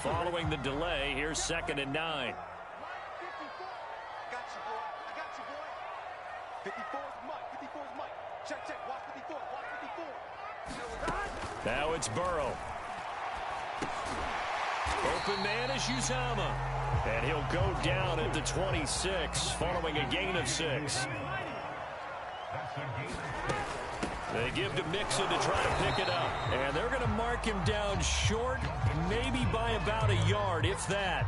Following the delay, here's 2nd and 9. I got you, boy. I got you, boy. 54's Mike. 54's Mike. Check, check. Watch 54. Watch 54. Now it's Burrow. Open man is Uzomah. And he'll go down at the 26 following a gain of 6. They give to Mixon to try to pick it up. And they're going to mark him down short, maybe by about a yard, if that.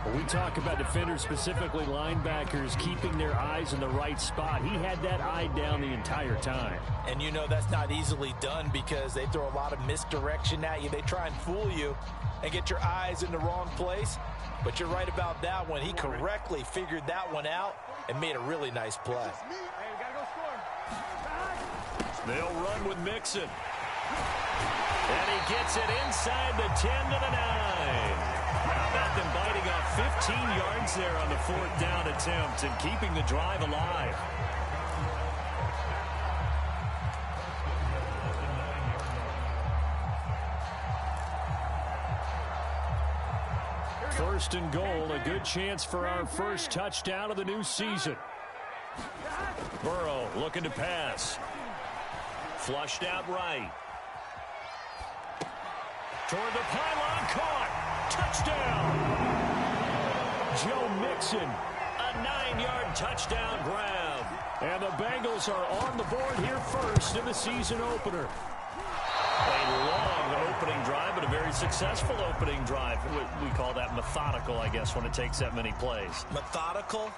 When we talk about defenders, specifically linebackers, keeping their eyes in the right spot, he had that eye down the entire time. And you know that's not easily done because they throw a lot of misdirection at you. They try and fool you and get your eyes in the wrong place. But you're right about that one. He correctly figured that one out and made a really nice play. They'll run with Mixon. And he gets it inside the 10 to the 9. How about them biting off 15 yards there on the 4th down attempt and keeping the drive alive? First and goal, a good chance for our first touchdown of the new season. Burrow looking to pass. Flushed out right. Toward the pylon, caught. Touchdown. Joe Mixon, a 9-yard touchdown grab. And the Bengals are on the board here first in the season opener. A long opening drive, but a very successful opening drive. We call that methodical, I guess, when it takes that many plays. Methodical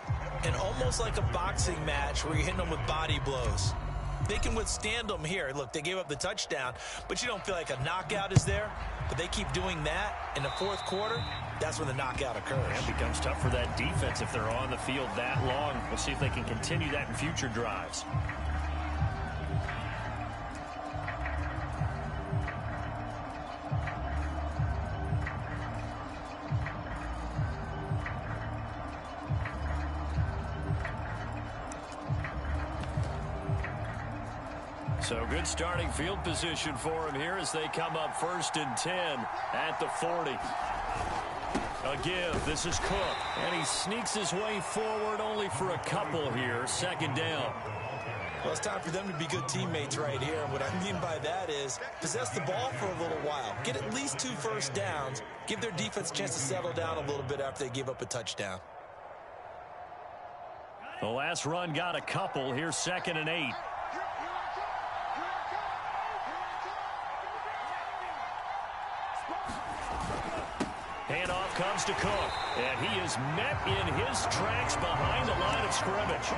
and almost like a boxing match where you're hitting them with body blows. They can withstand them here. Look, they gave up the touchdown, but you don't feel like a knockout is there. But they keep doing that in the 4th quarter. That's when the knockout occurs. And it becomes tough for that defense if they're on the field that long. We'll see if they can continue that in future drives. So good starting field position for him here as they come up 1st and 10 at the 40. A give. This is Cook. And he sneaks his way forward only for a couple here. 2nd down. Well, it's time for them to be good teammates right here. And what I mean by that is possess the ball for a little while. Get at least 2 first downs. Give their defense a chance to settle down a little bit after they give up a touchdown. The last run got a couple. Here's 2nd and 8. Handoff comes to Cook, and he is met in his tracks behind the line of scrimmage.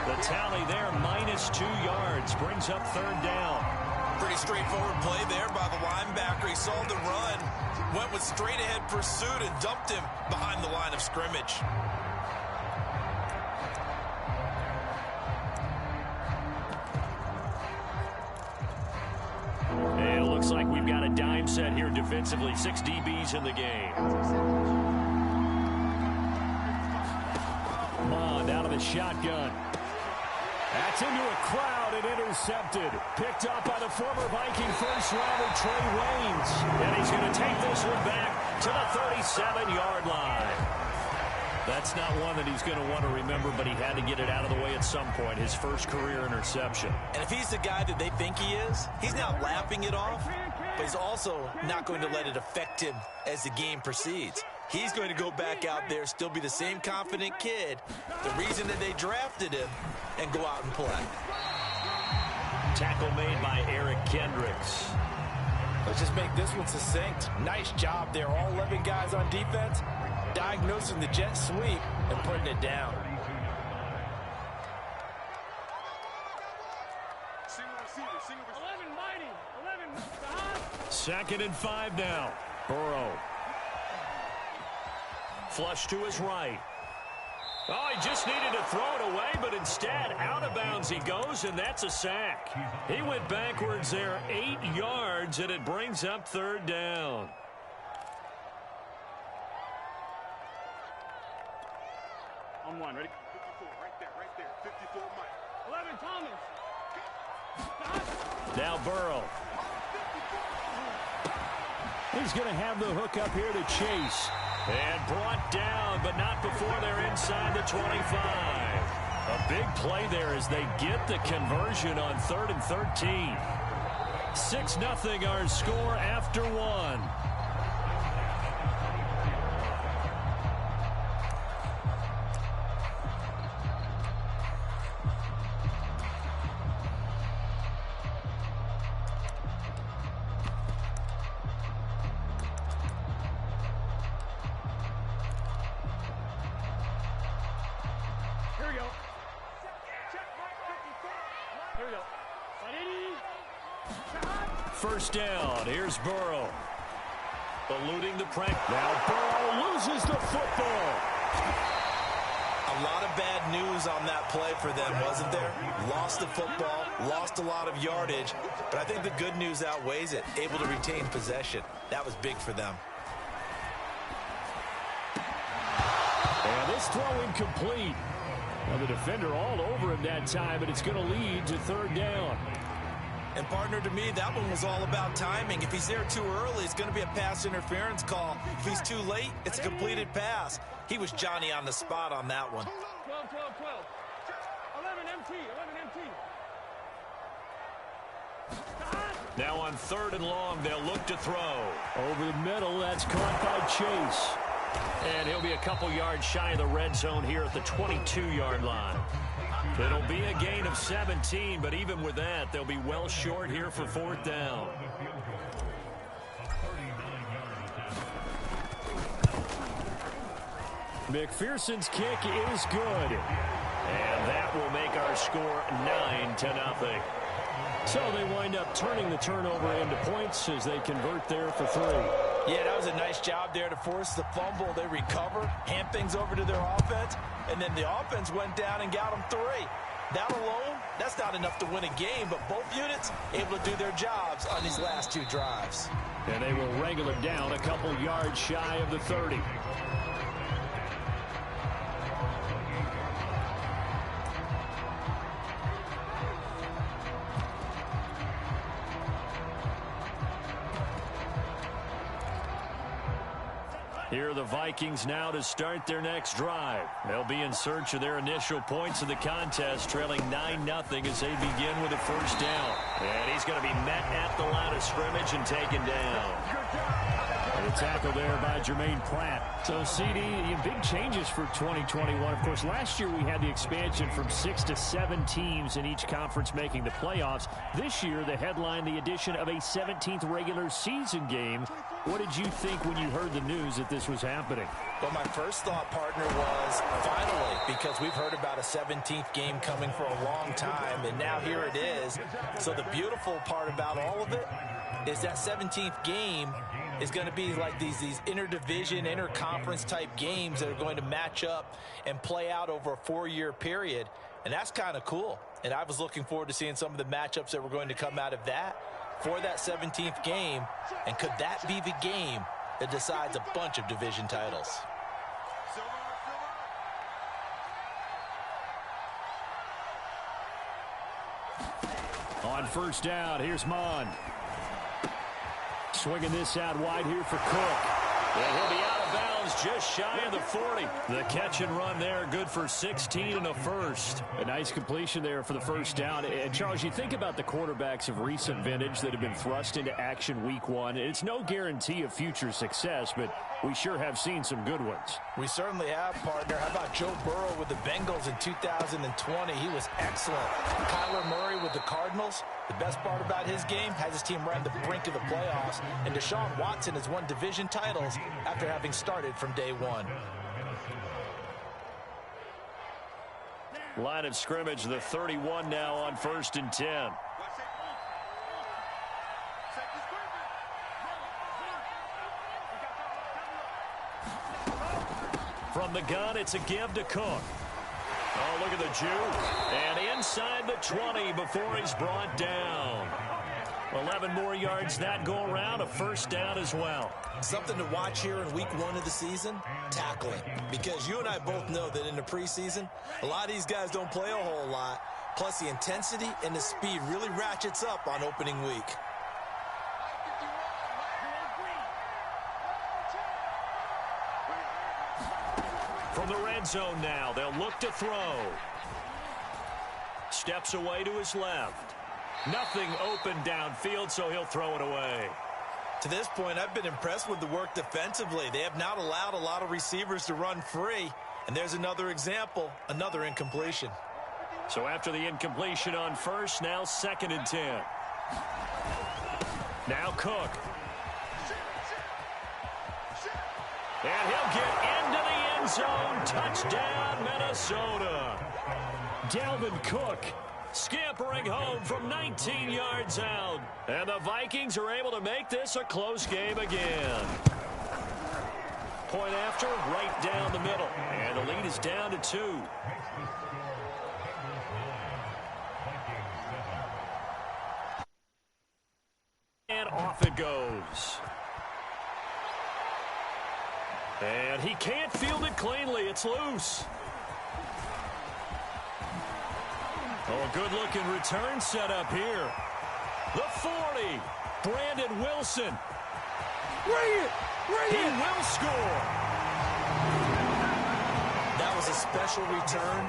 The tally there, -2 yards, brings up 3rd down. Pretty straightforward play there by the linebacker. He saw the run, went with straight-ahead pursuit, and dumped him behind the line of scrimmage. And it looks like we've got a dime set here defensively. 6 DBs in the game. Mond out of the shotgun. That's into a crowd and intercepted. Picked up by the former Viking first-rounder Trey Waynes. And he's going to take this one back to the 37-yard line. That's not one that he's going to want to remember, but he had to get it out of the way at some point. His first career interception. And if he's the guy that they think he is, he's not laughing it off, but he's also not going to let it affect him as the game proceeds. He's going to go back out there, still be the same confident kid, the reason that they drafted him, and go out and play. Tackle made by Eric Kendricks. Let's just make this one succinct. Nice job there. All 11 guys on defense diagnosing the jet sweep and putting it down. Second and 5 now. Burrow. Flush to his right. Oh, he just needed to throw it away, but instead, out of bounds he goes, and that's a sack. He went backwards there 8 yards, and it brings up 3rd down. On 1, ready? 54, right there. 54, Mike. 11, Thomas. Now Burrow. He's going to have the hook up here to Chase. And brought down, but not before they're inside the 25. A big play there as they get the conversion on 3rd and 13. 6-0 our score after one. First down. Here's Burrow. Eluding the pressure. Now Burrow loses the football. A lot of bad news on that play for them, wasn't there? Lost the football, lost a lot of yardage, but I think the good news outweighs it. Able to retain possession. That was big for them. And this throw incomplete. Well, the defender all over him that time, but it's going to lead to 3rd down. And, partner, to me, that one was all about timing. If he's there too early, it's going to be a pass interference call. If he's too late, it's a completed pass. He was Johnny on the spot on that one. 12, 12, 12. 11 MT, 11 MT. Now on 3rd and long, they'll look to throw. Over the middle, that's caught by Chase. And he'll be a couple yards shy of the red zone here at the 22-yard line. It'll be a gain of 17, but even with that, they'll be well short here for 4th down. McPherson's kick is good. And that will make our score 9-0. So they wind up turning the turnover into points as they convert there for 3. Yeah, that was a nice job there to force the fumble. They recovered, hand things over to their offense, and then the offense went down and got them 3. That alone, that's not enough to win a game, but both units able to do their jobs on these last 2 drives. And they will wrangle it down a couple yards shy of the 30. Here are the Vikings now to start their next drive. They'll be in search of their initial points of the contest, trailing 9-0 as they begin with a 1st down. And he's going to be met at the line of scrimmage and taken down. And a tackle there by Jermaine Pratt. So, CD, big changes for 2021. Of course, last year we had the expansion from 6 to 7 teams in each conference making the playoffs. This year, the headline, the addition of a 17th regular season game. What did you think when you heard the news that this was happening? Well, my first thought, partner, was finally, because we've heard about a 17th game coming for a long time, and now here it is. So the beautiful part about all of it is that 17th game is going to be like these interdivision, interconference type games that are going to match up and play out over a 4-year period. And that's kind of cool. And I was looking forward to seeing some of the matchups that were going to come out of that for that 17th game. And could that be the game that decides a bunch of division titles? On 1st down, here's Mond. Swinging this out wide here for Cook. And he'll be out of bounds just shy of the 40. The catch and run there, good for 16 and a first. A nice completion there for the 1st down. And, Charles, you think about the quarterbacks of recent vintage that have been thrust into action week 1. It's no guarantee of future success, but we sure have seen some good ones. We certainly have, partner. How about Joe Burrow with the Bengals in 2020? He was excellent. Kyler Murray with the Cardinals. The best part about his game has his team right on the brink of the playoffs. And Deshaun Watson has won division titles after having started from day 1. Line of scrimmage, the 31 now on 1st and 10. From the gun, it's a give to Cook. Oh, look at the Jew. And inside the 20 before he's brought down. 11 more yards that go around, a 1st down as well. Something to watch here in week 1 of the season, tackling. Because you and I both know that in the preseason, a lot of these guys don't play a whole lot. Plus the intensity and the speed really ratchets up on opening week. From the red zone now, they'll look to throw. Steps away to his left. Nothing open downfield, so he'll throw it away. To this point, I've been impressed with the work defensively. They have not allowed a lot of receivers to run free. And there's another example, another incompletion. So after the incompletion on first, now 2nd and 10. Now Cook. And he'll get into the end zone. Touchdown, Minnesota. Dalvin Cook scampering home from 19 yards out. And the Vikings are able to make this a close game again. Point after, right down the middle. And the lead is down to 2. And off it goes. And he can't field it cleanly. It's loose. Oh, a good-looking return set up here. The 40. Brandon Wilson. He will score. That was a special return,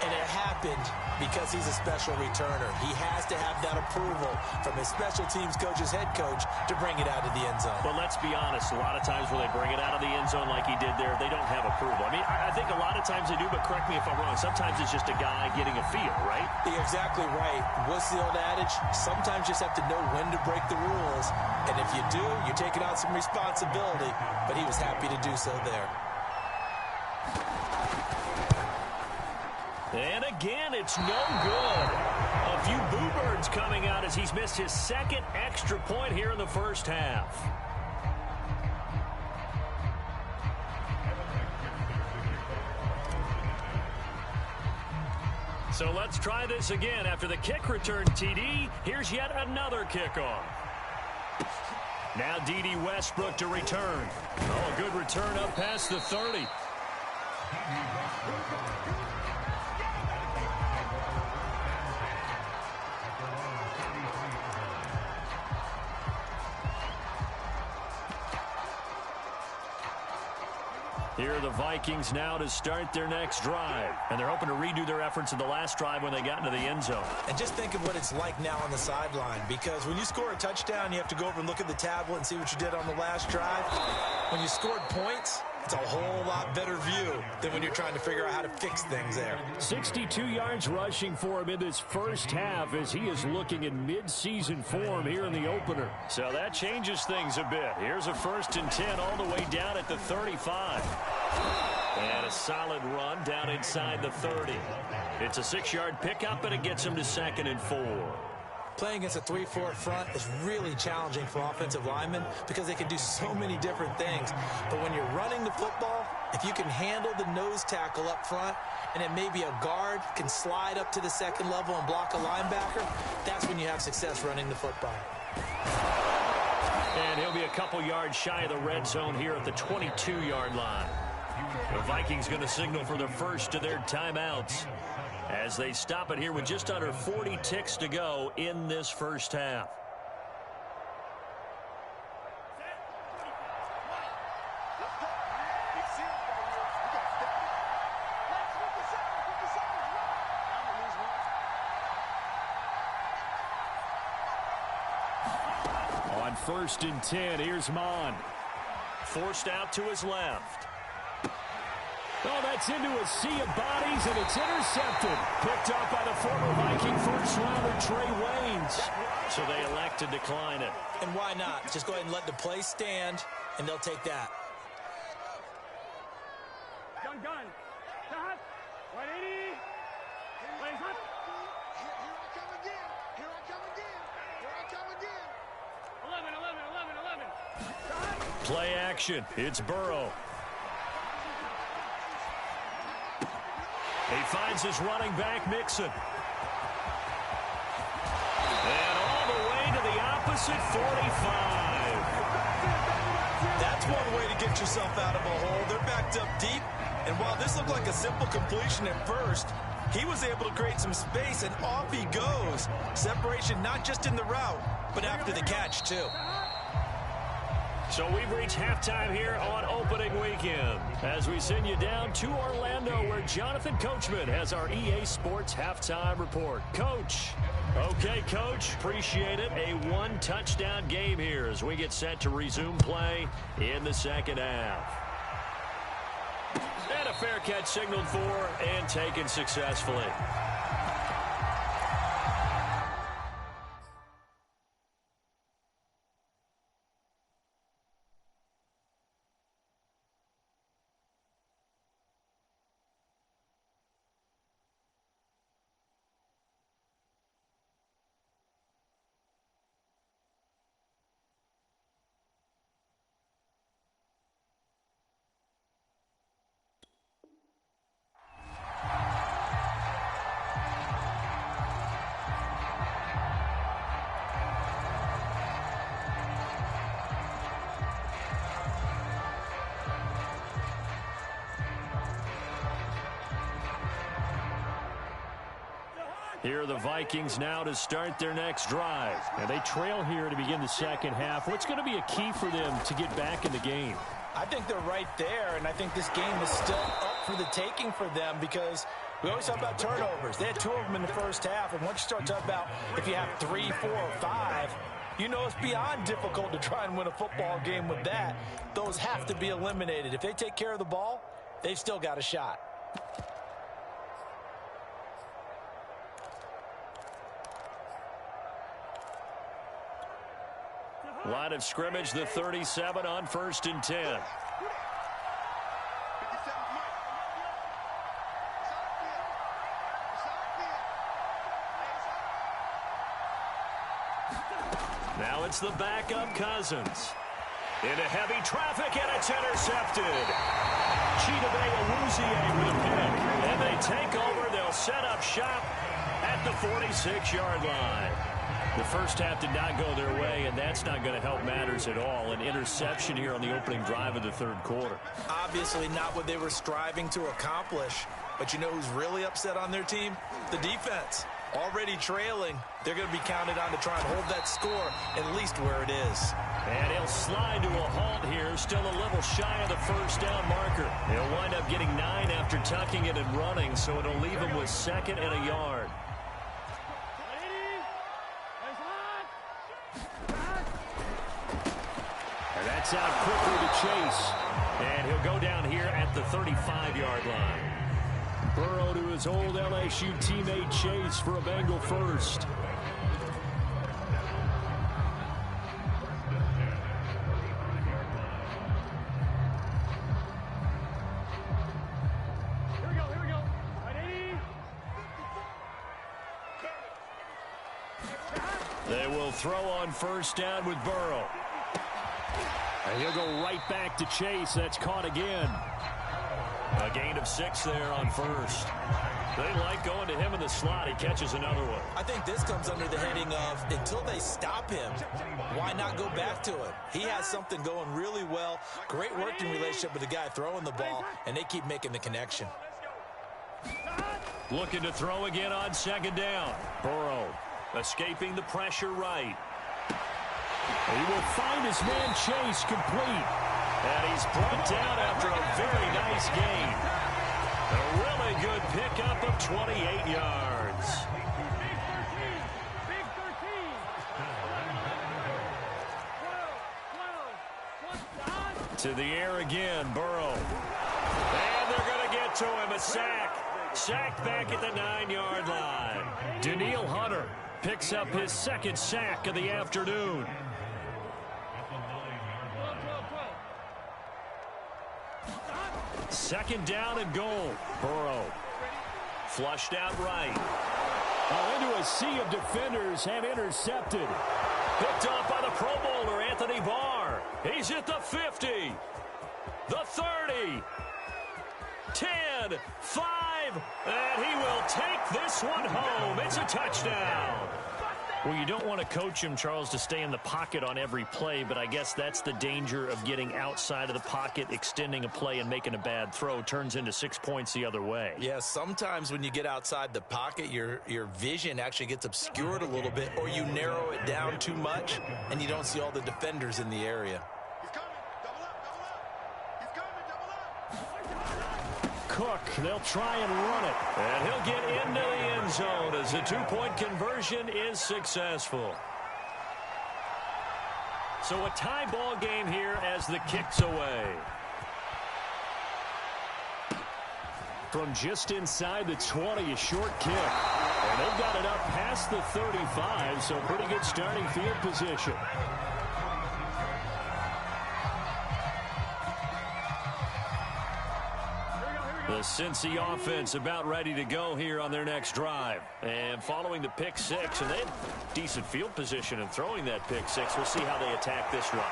and it happened because he's a special returner. He has to have that approval from his special teams coach's head coach to bring it out of the end zone. But let's be honest, a lot of times when they bring it out of the end zone like he did there, they don't have approval. I mean, I think a lot of times they do, but correct me if I'm wrong. Sometimes it's just a guy getting a feel, right? You're exactly right. What's the old adage? Sometimes you just have to know when to break the rules. And if you do, you're taking on some responsibility. But he was happy to do so there. And again, it's no good. A few boo birds coming out as he's missed his 2nd extra point here in the first half. So let's try this again. After the kick return TD, here's yet another kickoff. Now D.D. Westbrook to return. Oh, a good return up past the 30. Here are the Vikings now to start their next drive. And they're hoping to redo their efforts in the last drive when they got into the end zone. And just think of what it's like now on the sideline. Because when you score a touchdown, you have to go over and look at the tablet and see what you did on the last drive. When you scored points, it's a whole lot better view than when you're trying to figure out how to fix things there. 62 yards rushing for him in this first half as he is looking in mid-season form here in the opener. So that changes things a bit. Here's a 1st and 10 all the way down at the 35. And a solid run down inside the 30. It's a 6-yard pickup, and it gets him to 2nd and 4. Playing against a 3-4 front is really challenging for offensive linemen because they can do so many different things. But when you're running the football, if you can handle the nose tackle up front, and then maybe a guard can slide up to the 2nd level and block a linebacker, that's when you have success running the football. And he'll be a couple yards shy of the red zone here at the 22-yard line. The Vikings going to signal for the first of their timeouts as they stop it here with just under 40 ticks to go in this first half. On 1st and 10, here's Mon. Forced out to his left. Oh, that's into a sea of bodies, and it's intercepted. Picked up by the former Viking first-rounder Trey Waynes. So they elect to decline it. And why not? Just go ahead and let the play stand, and they'll take that. Gun. Stop. 180. Plays up. Here I come again. 11. Play action. It's Burrow. He finds his running back, Mixon. And all the way to the opposite 45. That's one way to get yourself out of a hole. They're backed up deep. And while this looked like a simple completion at first, he was able to create some space, and off he goes. Separation not just in the route, but after the catch, too. So we've reached halftime here on opening weekend as we send you down to Orlando where Jonathan Coachman has our EA Sports halftime report. Coach. Okay, Coach, appreciate it. A one-touchdown game here as we get set to resume play in the second half. And a fair catch signaled for and taken successfully. Here are the Vikings now to start their next drive. And they trail here to begin the second half. What's going to be a key for them to get back in the game? I think they're right there, and I think this game is still up for the taking for them because we always talk about turnovers. They had 2 of them in the first half, and once you start talking about if you have 3, 4, or 5, you know it's beyond difficult to try and win a football game with that. Those have to be eliminated. If they take care of the ball, they've still got a shot. Line of scrimmage, the 37 on 1st and 10. Now it's the backup Cousins. Into heavy traffic, and it's intercepted. Chidobe Awuzie with a pick. And they take over. They'll set up shop at the 46-yard line. The first half did not go their way, and that's not going to help matters at all. An interception here on the opening drive of the third quarter. Obviously not what they were striving to accomplish. But you know who's really upset on their team? The defense. Already trailing. They're going to be counted on to try and hold that score at least where it is. And he'll slide to a halt here. Still a little shy of the first down marker. He'll wind up getting 9 after tucking it and running, so it'll leave him with 2nd and a yard. That's out quickly to Chase. And he'll go down here at the 35-yard line. Burrow to his old LSU teammate Chase for a Bengal first. Here we go. They will throw on 1st down with Burrow. And he'll go right back to Chase. That's caught again. A gain of 6 there on 1st. They like going to him in the slot. He catches another one. I think this comes under the heading of until they stop him, why not go back to him? He has something going really well. Great working relationship with the guy throwing the ball, and they keep making the connection. Looking to throw again on 2nd down. Burrow escaping the pressure right. He will find his man Chase complete. And he's brought down after a very nice gain. A really good pickup of 28 yards. Big 13. To the air again, Burrow. And they're going to get to him, a sack. Sacked back at the 9-yard line. Daniil Hunter picks up his 2nd sack of the afternoon. Second down and goal. Burrow flushed out right. Into a sea of defenders and intercepted. Picked up by the Pro Bowler, Anthony Barr. He's at the 50, the 30, 10, 5, and he will take this one home. It's a touchdown. Well, you don't want to coach him, Charles, to stay in the pocket on every play, but I guess that's the danger of getting outside of the pocket, extending a play, and making a bad throw. Turns into 6 points the other way. Yeah, sometimes when you get outside the pocket, your vision actually gets obscured a little bit, or you narrow it down too much, and you don't see all the defenders in the area. He's coming. Cook. They'll try and run it. And he'll get into the end zone as the two-point conversion is successful. So a tie ball game here as the kick's away. From just inside the 20, a short kick. And they've got it up past the 35, so pretty good starting field position. The Cincy offense about ready to go here on their next drive. And following the pick six, and they had decent field position in throwing that pick six. We'll see how they attack this run.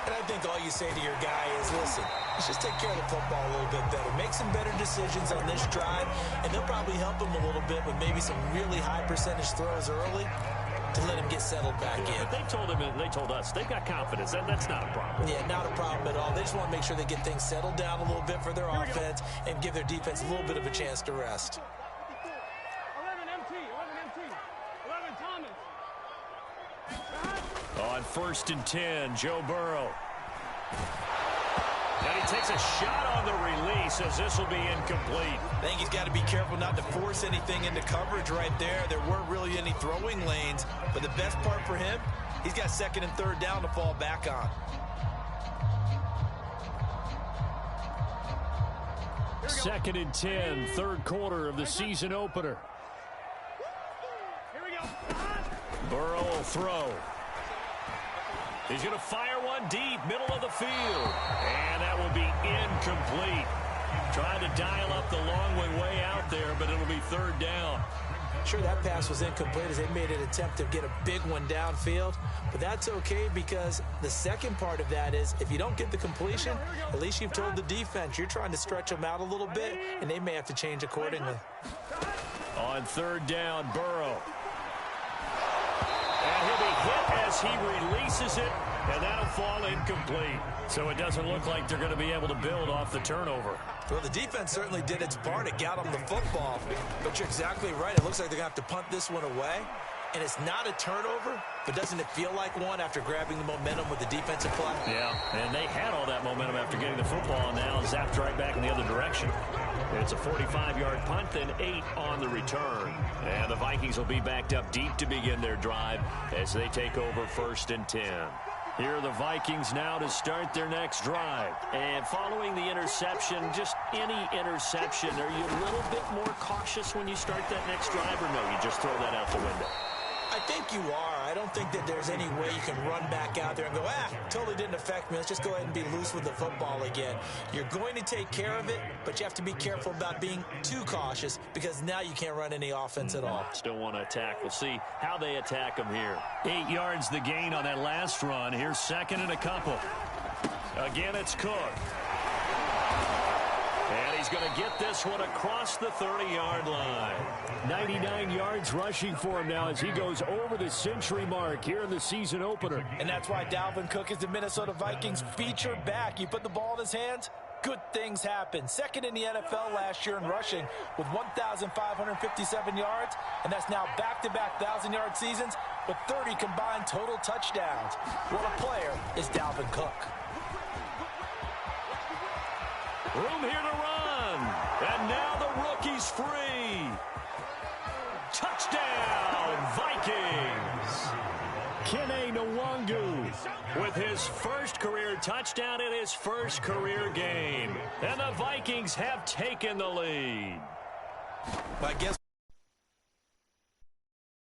And I think all you say to your guy is, listen, let's just take care of the football a little bit better. Make some better decisions on this drive, and they'll probably help him a little bit with maybe some really high percentage throws early to let him get settled back in. But they told him, and they told us, they've got confidence. That's not a problem. Yeah, not a problem at all. They just want to make sure they get things settled down a little bit for their offense and give their defense a little bit of a chance to rest. 11 MT, 11 Thomas. On 1st and 10, Joe Burrow. And he takes a shot on the release as this will be incomplete. I think he's got to be careful not to force anything into coverage right there. There weren't really any throwing lanes, but the best part for him, he's got 2nd and 3rd down to fall back on. Second and 10, 3rd quarter of the season opener. Here we go. Burrow will throw. He's going to fire one deep, middle of the field. And that will be incomplete. Trying to dial up the long way out there, but it'll be 3rd down. Sure, that pass was incomplete as they made an attempt to get a big one downfield. But that's okay because the second part of that is if you don't get the completion, at least you've told the defense you're trying to stretch them out a little bit, and they may have to change accordingly. On 3rd down, Burrow. And he'll be hit as he releases it, and that'll fall incomplete. So it doesn't look like they're going to be able to build off the turnover. Well, the defense certainly did its part. It got them the football. But you're exactly right. It looks like they're going to have to punt this one away. And it's not a turnover, but doesn't it feel like one after grabbing the momentum with the defensive play? Yeah, and they had all that momentum after getting the football, and now zapped right back in the other direction. It's a 45-yard punt, then 8 on the return. And the Vikings will be backed up deep to begin their drive as they take over 1st and 10. Here are the Vikings now to start their next drive. And following the interception, just any interception, are you a little bit more cautious when you start that next drive, or no, you just throw that out the window? I think you are. I don't think that there's any way you can run back out there and go, totally didn't affect me. Let's just go ahead and be loose with the football again. You're going to take care of it, but you have to be careful about being too cautious because now you can't run any offense at all. Still want to attack. We'll see how they attack them here. 8 yards the gain on that last run. Here's 2nd and a couple. Again, it's Cook. And he's going to get this one across the 30-yard line. 99 yards rushing for him now as he goes over the century mark here in the season opener. And that's why Dalvin Cook is the Minnesota Vikings feature back. You put the ball in his hands, good things happen. 2nd in the NFL last year in rushing with 1,557 yards, and that's now back-to-back 1,000-yard seasons with 30 combined total touchdowns. What a player is Dalvin Cook. Room here to run. And now the rookie's free. Touchdown, Vikings. Kene Nwangu with his first career touchdown in his first career game. And the Vikings have taken the lead. I guess